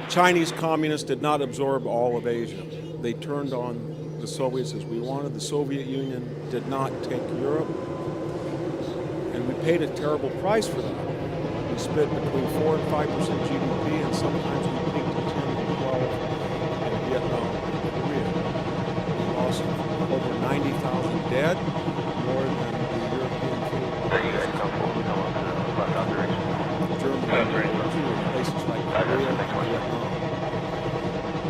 Chinese communists did not absorb all of Asia. They turned on the Soviets as we wanted. The Soviet Union did not take Europe, and we paid a terrible price for that. We spent between 4 and 5% GDP, and sometimes we peaked to 10 and 12 in Vietnam and Korea. We lost over 90,000 dead, more than the European field. Germany, places like Korea and Vietnam.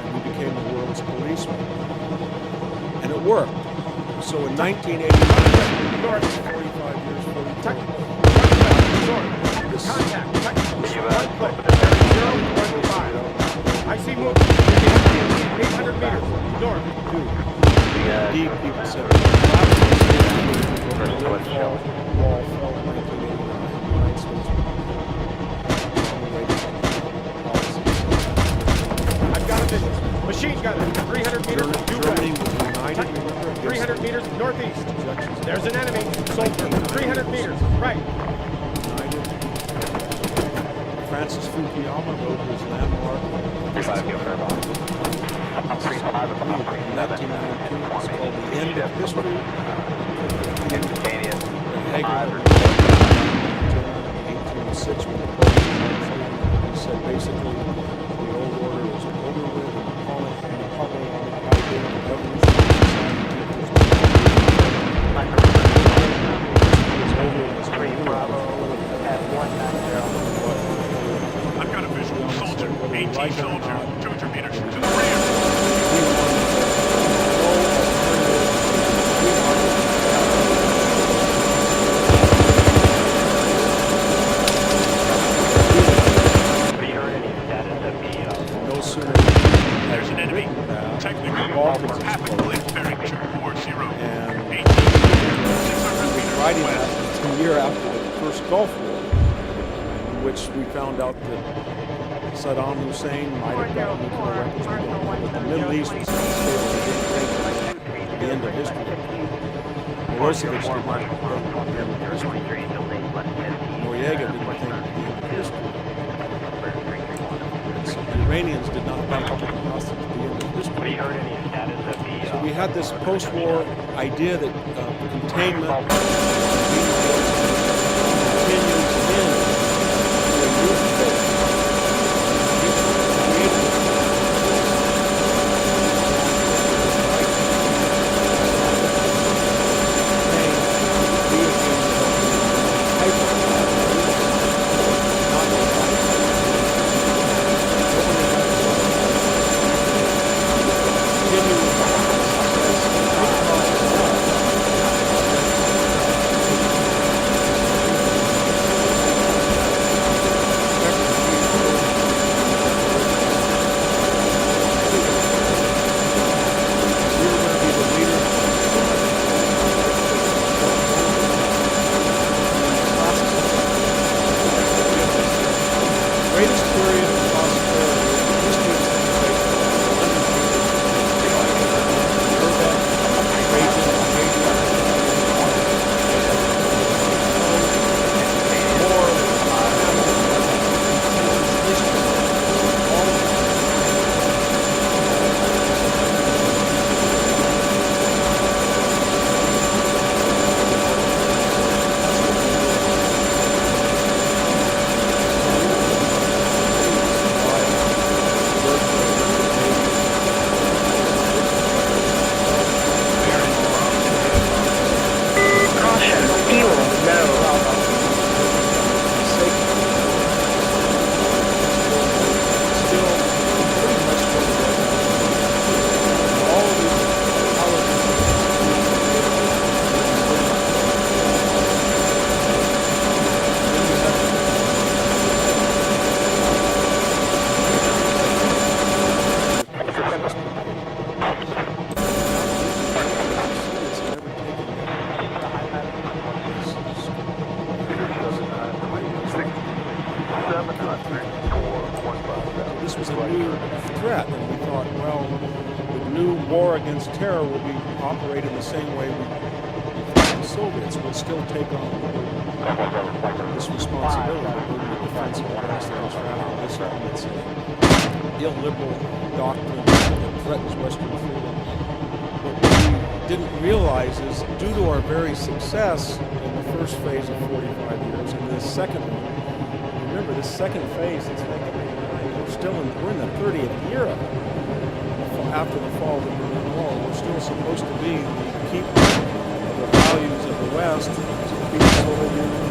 And we became the world's policeman. And it worked. So in 1989, 45 years, 42. Contact. I see movement. 800 meters. North. Deep people said the wall fell in 1989. I've got a vision. Machine gunner. 300 meters. Germany was united. 300 meters northeast. There's an enemy. Soldier. 300 meters. Right. Francis Fukuyama wrote his landmark. 1992. It's called The End of History. Hegel, 1806, when the Pope he said basically the old order was over with, and the Napoleonic idea of revolution was over with. I've got a visual soldier, 18 soldier, 200 meters to the rear. No sooner There's an enemy. Technical Balkans rapid blink bearing 240. and 18 600 meters writing west. that a year after the first Gulf War, in which we found out that Saddam Hussein might have gotten nuclear weapons, but the Middle East was unstable. They didn't think the end of history. Milosevic did not think the end of history. Noriega didn't think the end of history. The Iranians did not think the end of history. So we had this post-war idea that containment continues in the youth phase. This was a new threat, and we thought, well, the new war against terror will be operated the same way the Soviets will still take on this responsibility, the defensive against those radical dissidents. illiberal doctrine that threatens Western freedom. What we didn't realize is, due to our very success in the first phase of 45 years, and this second one, remember this second phase, it's 1989, we're in the 30th year of it. After the fall of the Berlin Wall, we're still supposed to be the keeper of the values of the West, to keep the Soviet Union.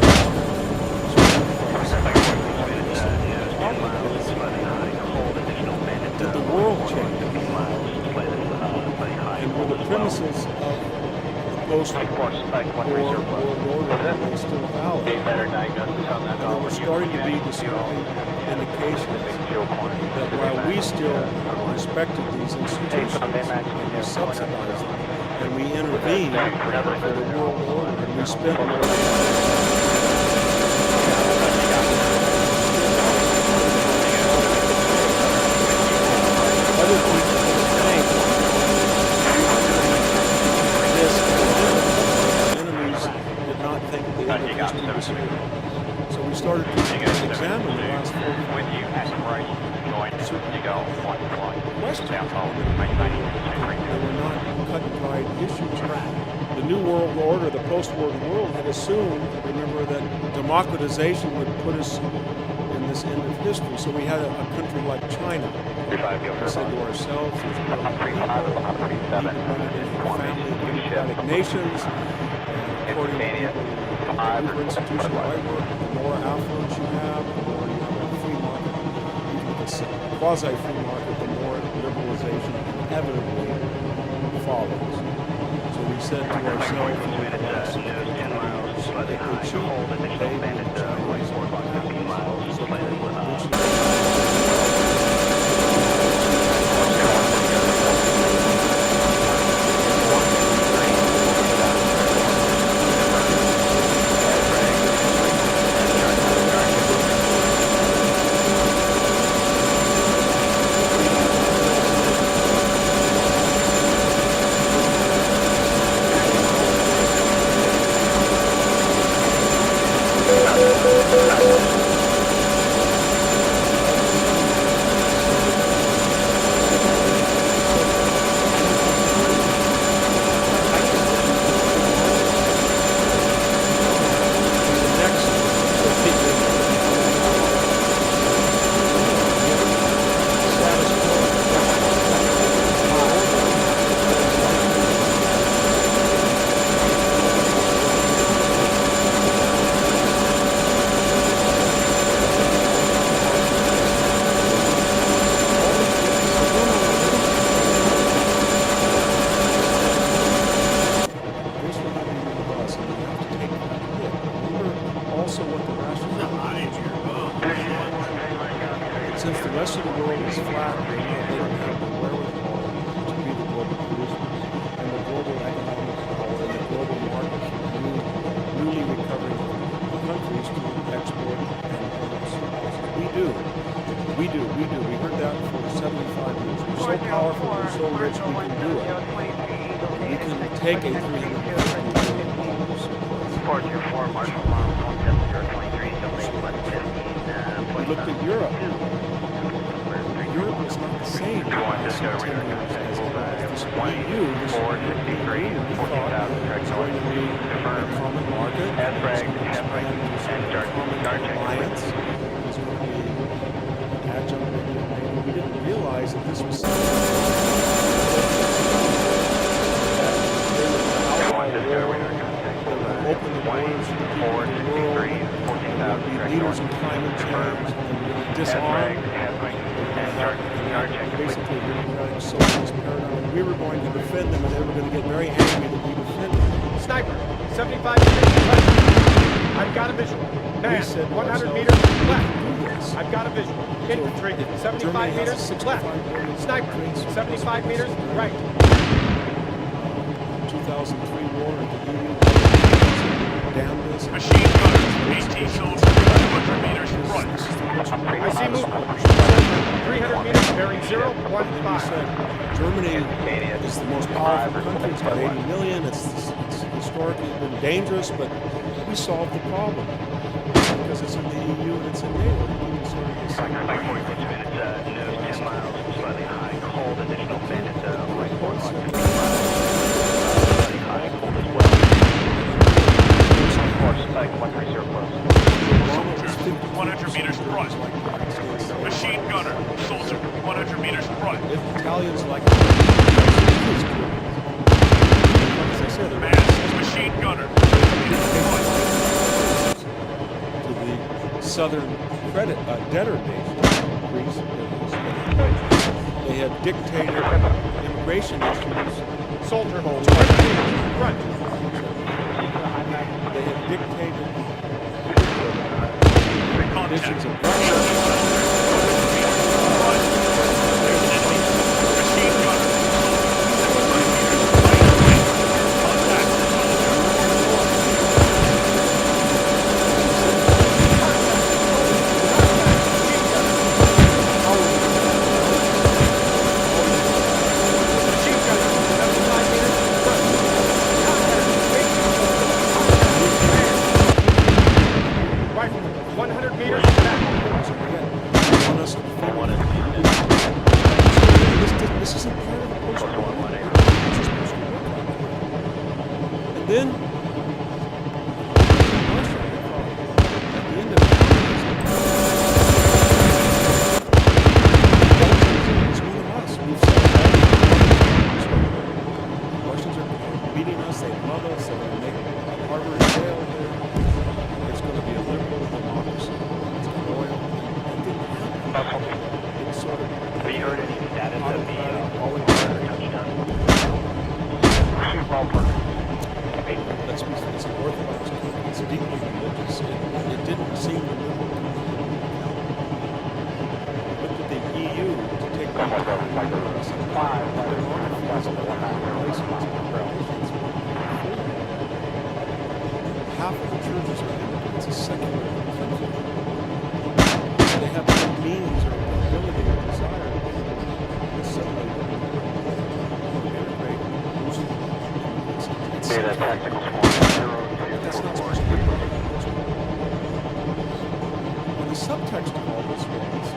Did the world change? And were the premises of the post-war world order still valid? And there were starting to be discerning indications that while we still respected these institutions and we subsidized them and we intervened for the world order and we spent more other people think this enemies did not think the end of history was here. So we started to examine the last 4 years. Questions. They were not cut-and-dried issues. The New World Order, the post-war world, had assumed, remember, that democratization would put us in this end of history. So we had a country like China. We said to ourselves, there's more people, family of democratic nations, and according to the institution I work, the more affluence you have, the more you have a free market, even if it's quasi-free market, the more liberalization inevitably follows. So we said to ourselves, if they cheat, they will Chinese or since the rest of the world is flat, they don't have the wherewithal to be the global producers and the global economic power and the global market for newly recovering countries to export and produce. We do. We heard that for 75 years. We're so powerful, we're so rich, we can do it. We can take a $350 billion We looked at Europe. Europe is not the same as 10 years as it was. This EU, this European Union, we thought it was going to be a common market, it was going to expand to a common alliance, it was going to be an adjunct of NATO. We didn't realize that this was something open the borders to the people of the world, and be leaders in climate change, and disarm, and basically democratic socialist paradigm. We were going to defend them, and they were going to get very angry that we defended them. Sniper, 75 meters left. I've got a visual. Man, 100 meters left. I've got a visual. Infantry, 75 meters left. Sniper, 75 meters right. 2003 war at the EU. Damned us. Machine gunners, 18 soldiers, 200 meters front. I see movement. 300 meters, bearing 015. Germany is the most powerful country. It's got 80 million. It's historically been dangerous, but we solved the problem because it's in the EU and it's in NATO. meters front. If Italians like as I said, they're Mass machine gunner. 200 meters front. to the southern credit debtor nation, Greece. They have dictated immigration issues. Soldier, 200 meters front. They have dictated conditions Contact. of There's an enemy. Machine gunner. 75 meters right. Contact. Machine gunner, 75 meters front. Rifleman, 100 meters back. want us to form it. This isn't part of the post-war. And then, at the end of it, it's one of us. We've said Russians are beating us, they love us, they're going to make Harvard jail there. It's going to be a liberal democracy. It's loyal. It didn't happen. It's sort of Have you heard any status of the Let's be it's an orthodox country. It's deeply religious. It didn't seem to look at the EU to take half of the churches are empty. It's a secular country. They have no means or ability or desire to assimilate integrate Muslim. It's data tactical swarm 0 that's to not 4 supposed to be. And the subtext of all this was,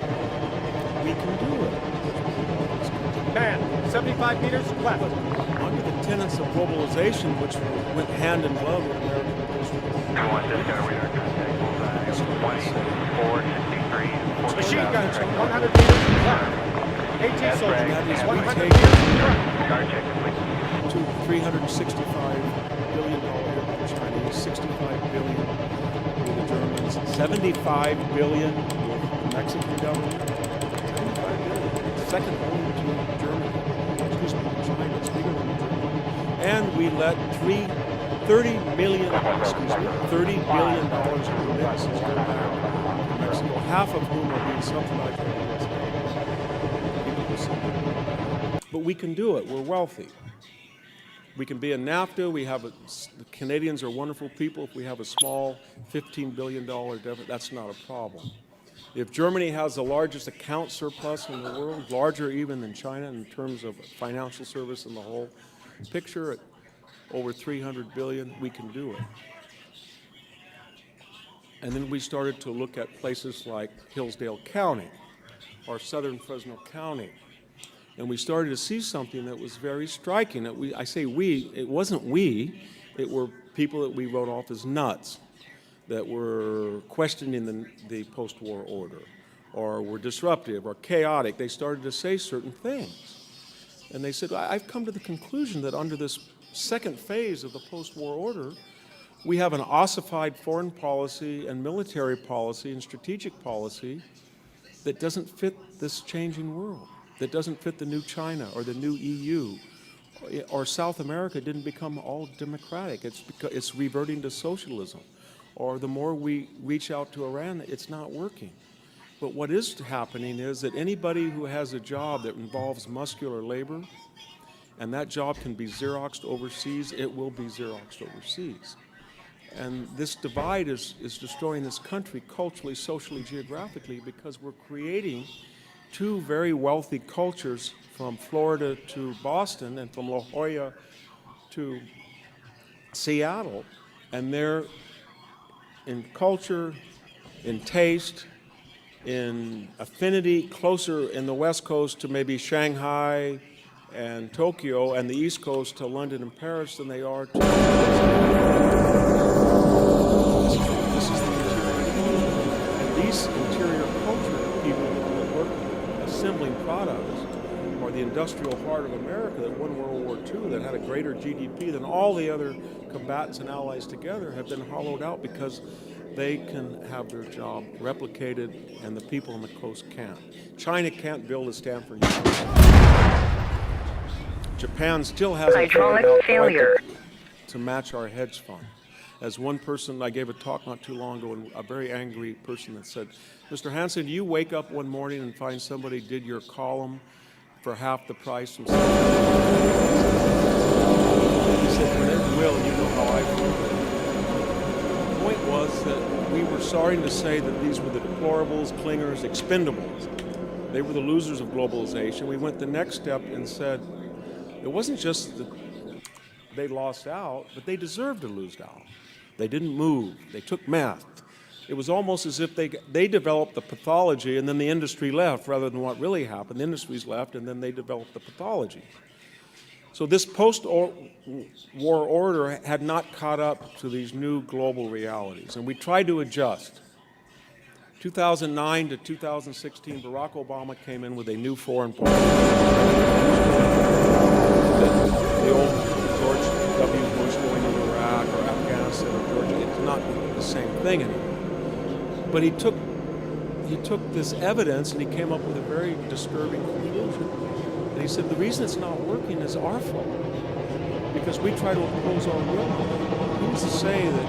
we can do it. Man, 75 meters left. Under the tenets of globalization, which went hand in glove with American post-war. 1 discovery our contact bullseye 2463 Machine gunner, 100 meters left. 18 soldiers, That is, we 100 take meters front. guard check complete. to $365 billion with the Chinese, $65 billion with the Germans, $75 billion with the Mexican government, $75 billion, second only to Germany, excuse me, China, it's bigger than Germany. And we let $30 billion of remittances go back to Mexico, half of whom are being subsidized by the U.S. People who send them. But we can do it. We're wealthy. We can be in NAFTA. The Canadians are wonderful people. If we have a small $15 billion deficit, that's not a problem. If Germany has the largest account surplus in the world, larger even than China in terms of financial service in the whole picture, at over $300 billion, we can do it. And then we started to look at places like Hillsdale County or southern Fresno County. And we started to see something that was very striking. I say we, it wasn't we, it were people that we wrote off as nuts, that were questioning the post-war order, or were disruptive or chaotic. They started to say certain things. And they said, I've come to the conclusion that under this second phase of the post-war order, we have an ossified foreign policy and military policy and strategic policy that doesn't fit this changing world, that doesn't fit the new China or the new EU, or South America didn't become all democratic. It's reverting to socialism. Or the more we reach out to Iran, it's not working. But what is happening is that anybody who has a job that involves muscular labor, and that job can be Xeroxed overseas, it will be Xeroxed overseas. And this divide is destroying this country culturally, socially, geographically, because we're creating two very wealthy cultures from Florida to Boston and from La Jolla to Seattle, and they're in culture, in taste, in affinity, closer in the West Coast to maybe Shanghai and Tokyo, and the East Coast to London and Paris than they are to... This is the interior. And these interior culture people that work as assembling products, or the industrial heart of America that won World War II, that had a greater GDP than all the other combatants and allies together, have been hollowed out because they can have their job replicated and the people on the coast can't. China can't build a Stanford University. Japan still hasn't Hydraulic figured out failure. to match our hedge fund. As one person, I gave a talk not too long ago, and a very angry person that said, Mr. Hansen, do you wake up one morning and find somebody did your column for half the price? He said, when it will, you know how I feel. The point was that we were starting to say that these were the deplorables, clingers, expendables. They were the losers of globalization. We went the next step and said, it wasn't just that they lost out, but they deserved to lose out. They didn't move. They took meth. It was almost as if they developed the pathology and then the industry left rather than what really happened. The industries left and then they developed the pathology. So this post-war order had not caught up to these new global realities, and we tried to adjust. 2009 to 2016, Barack Obama came in with a new foreign policy. The old George W. Bush going into Iraq or Afghanistan or Georgia, it's not the same thing anymore. But he took this evidence and he came up with a very disturbing conclusion. And he said the reason it's not working is our fault, because we try to impose our will. Who's to say that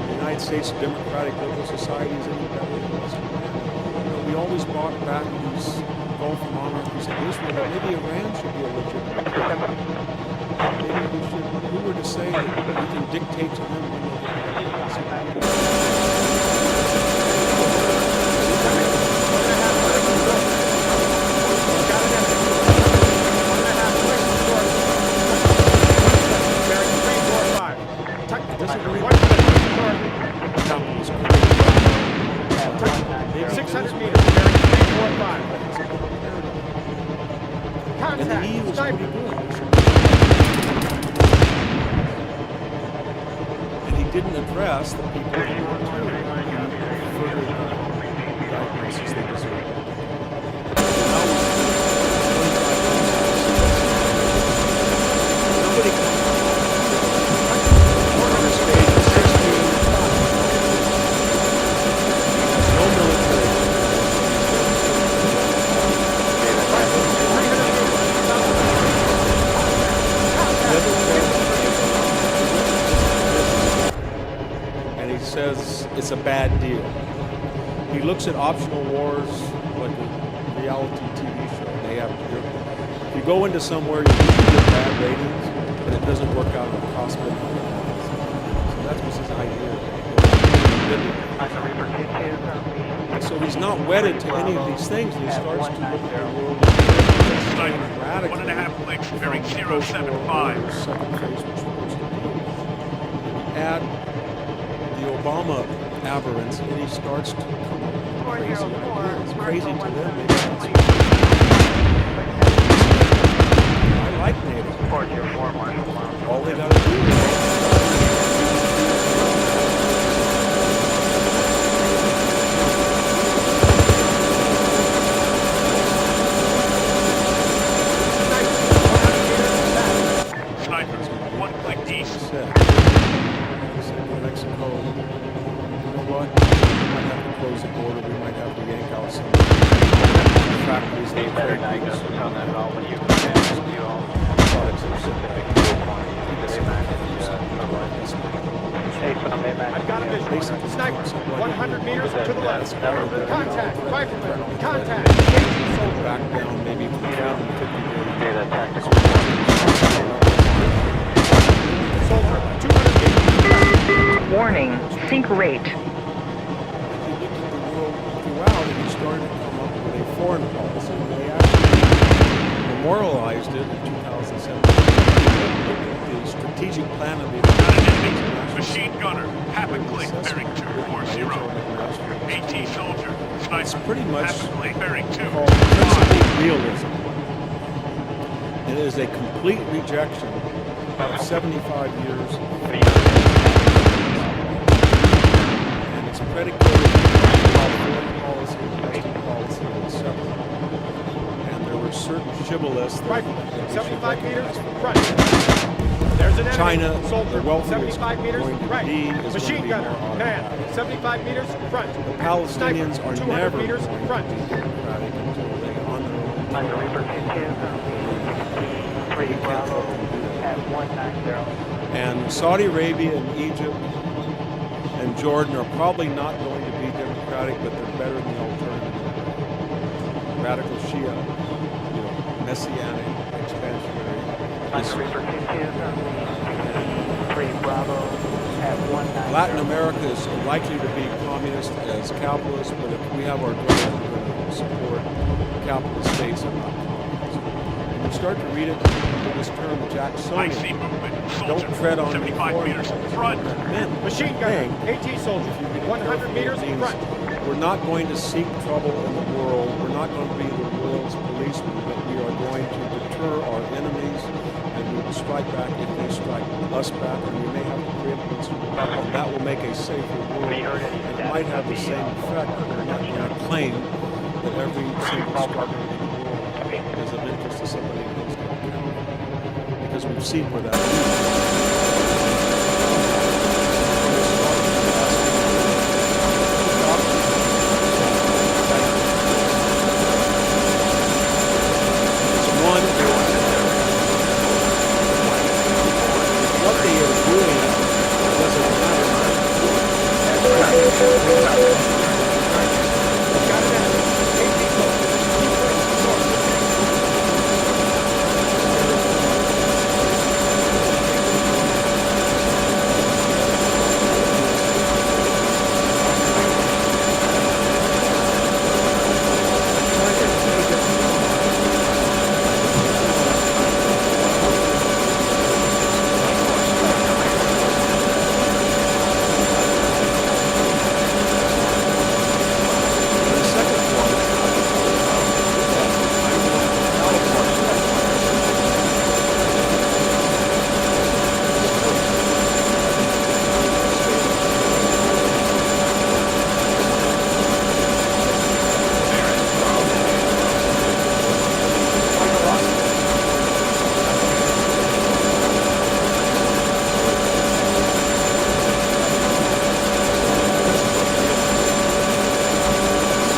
the United States democratic liberal society is any better than us? We always brought back these Gulf monarchies of Israel, that maybe Iran should be a legitimate country. Maybe we should, who were to say that we can dictate to them when didn't address the people who were further diagnoses they deserve. Nobody can on this stage at 16, no military. Says it's a bad deal. He looks at optional wars like a reality TV show. They have, if you go into somewhere, you usually get bad ratings, but it doesn't work out in the cost benefit. So that was his idea. So he's not wedded to any of these things, and he starts to look at the world radically. 1.5 clicks, bearing 075. Second phase was supposed to do. Add the Obama aberrance, and he starts to come up with crazy ideas. Crazy to them. I like NATO. All they got to do is snipers, 1 click east. Mexico, you know what? We might have to close the border. We might have to yank out some factories that are very big. I've got a visual. Snipers, 100 meters to the left. Contact, rifleman, contact. Back down maybe 350 meters. Soldier, 200 meters. Warning, sink rate. He looked at the world throughout and he started to come up with a foreign policy. And they actually memorialized it in 2007. The strategic plan of the Machine gunner, half a click, bearing 240. AT soldier, sniper, it's pretty much half a click, bearing 2. called principled realism. It is a complete rejection of 75 years. And it's predicated on foreign policy, domestic policy, and separate. certain shibboleths that Rifle, we should 75 meters, recognize. front. There's an enemy. China, Soldier, the wealthiest 75 meters, going to right. be is going Machine to be gunner, more man, autocratic. 75 meters, front. The Palestinians Sniper, are 200 never meters, going front. to be democratic until they, on their own, Under Reaper 2, 3 Bravo at 190. and Saudi Arabia and Egypt and Jordan are probably not going to be democratic, but they're better than the alternative. Radical Shia, messianic, expansionary. Under Reaper 2, 3 Bravo at 190. Latin America is likely to be communist as capitalist, but if we have our goals, we're going to support capitalist states and not communists. When you start to read it, this term I Jacksonian, see movement. don't Soldier, tread on 75 foreign meters, laws. front. Men, Machine gunner, AT soldier, 100 meters, it means front. we're not going to seek trouble in the world. We're not going to be the world's policemen, but we are going to deter our enemies, and we will strike back if they strike us back, and we may have to create an instrument, and that will make a safer world. And it might have the same effect, but we're not going to claim that every single struggle in the world is of interest to somebody else to account, because we've seen where that leads. One, what they are doing doesn't matter. Got an enemy. AT The second one,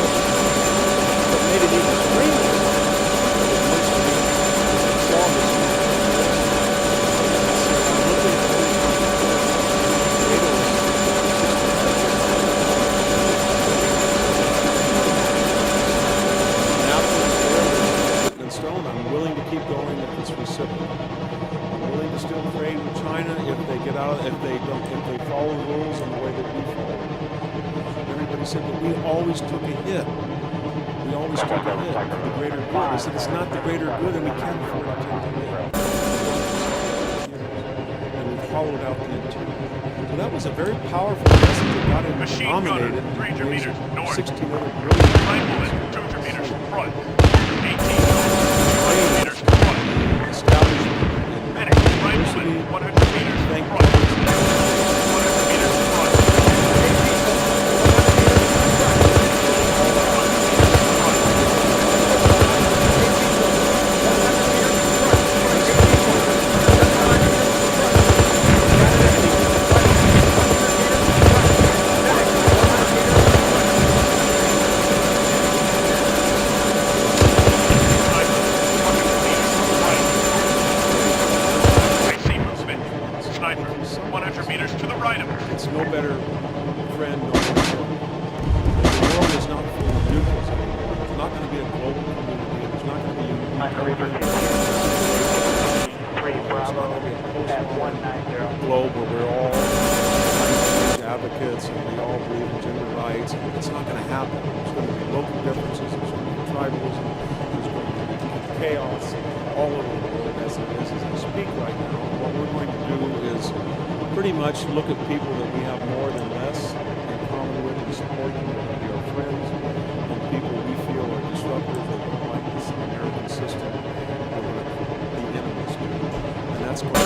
what made it even stranger once we saw this, I'm looking at and stone. I'm willing to keep going if it's reciprocal. I'm willing to still trade with China if they get out, if they follow the rules in the way that we follow. Everybody said that we always took a hit. We always took a hit for the greater good. I said it's not the greater good, and we can't afford to take a hit. And we followed out the intent. So that was a very powerful message that got him Machine gunner, nominated. 300 meters, north. 16 other brilliant Rifleman, 200 meters, front. 18 soldier, 100 meters, front. establishment Medic, in rifleman, diversity. 100 meters, Thank front. you. 100 meters, front. Sniper, 100 meters to the right of us. It's no better friend nor foe. The world is not full of neutrals anymore. It's not going to be a global community. There's not going to be Under Reaper 2, 3 Bravo at 190. globe where we're all advocates and we all believe in gender rights. It's not going to happen. There's going to be local differences. There's going to be tribalism. There's going to be chaos all over the world as it is as I speak right now. What we're going to do is pretty much look at people that we have more than less in common with and support them. They're going to be our friends, and people we feel are disruptive or don't like this American system. We're going to be enemies to. And that's going to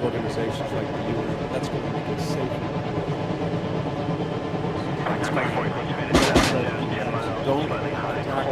organizations like the UN. That's going to make us safer. Don't make that decision.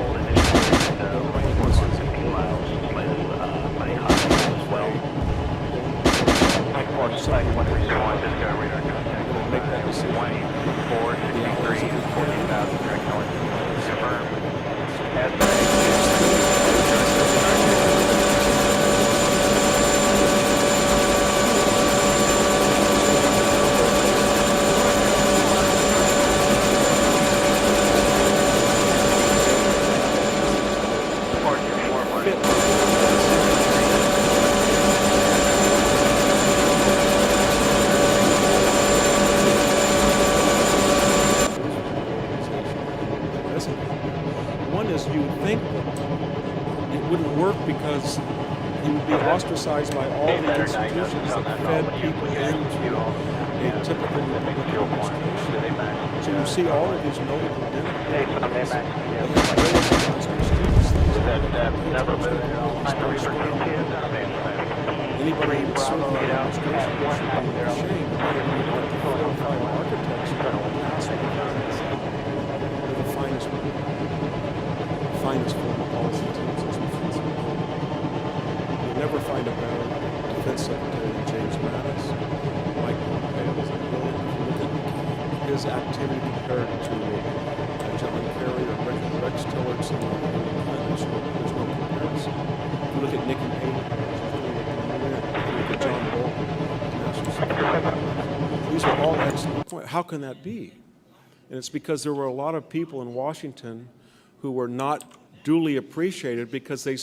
One is you would think that it wouldn't work because he would be ostracized by all the institutions that fed people into a typical Republican administration. So you see all of these notable Democrats, anybody who would serve in that administration should be ashamed. Architects are the finest foreign policy teams as defense. You'll never find a better defense secretary than James Mattis. Mike Pompeo is a brilliant. His activity compared to John Kerry or Rex Tillerson or there's no comparison. If you look at Nikki Haley, if you look at John Bolton, these are all excellent points. How can that be? And it's because there were a lot of people in Washington who were not duly appreciated because they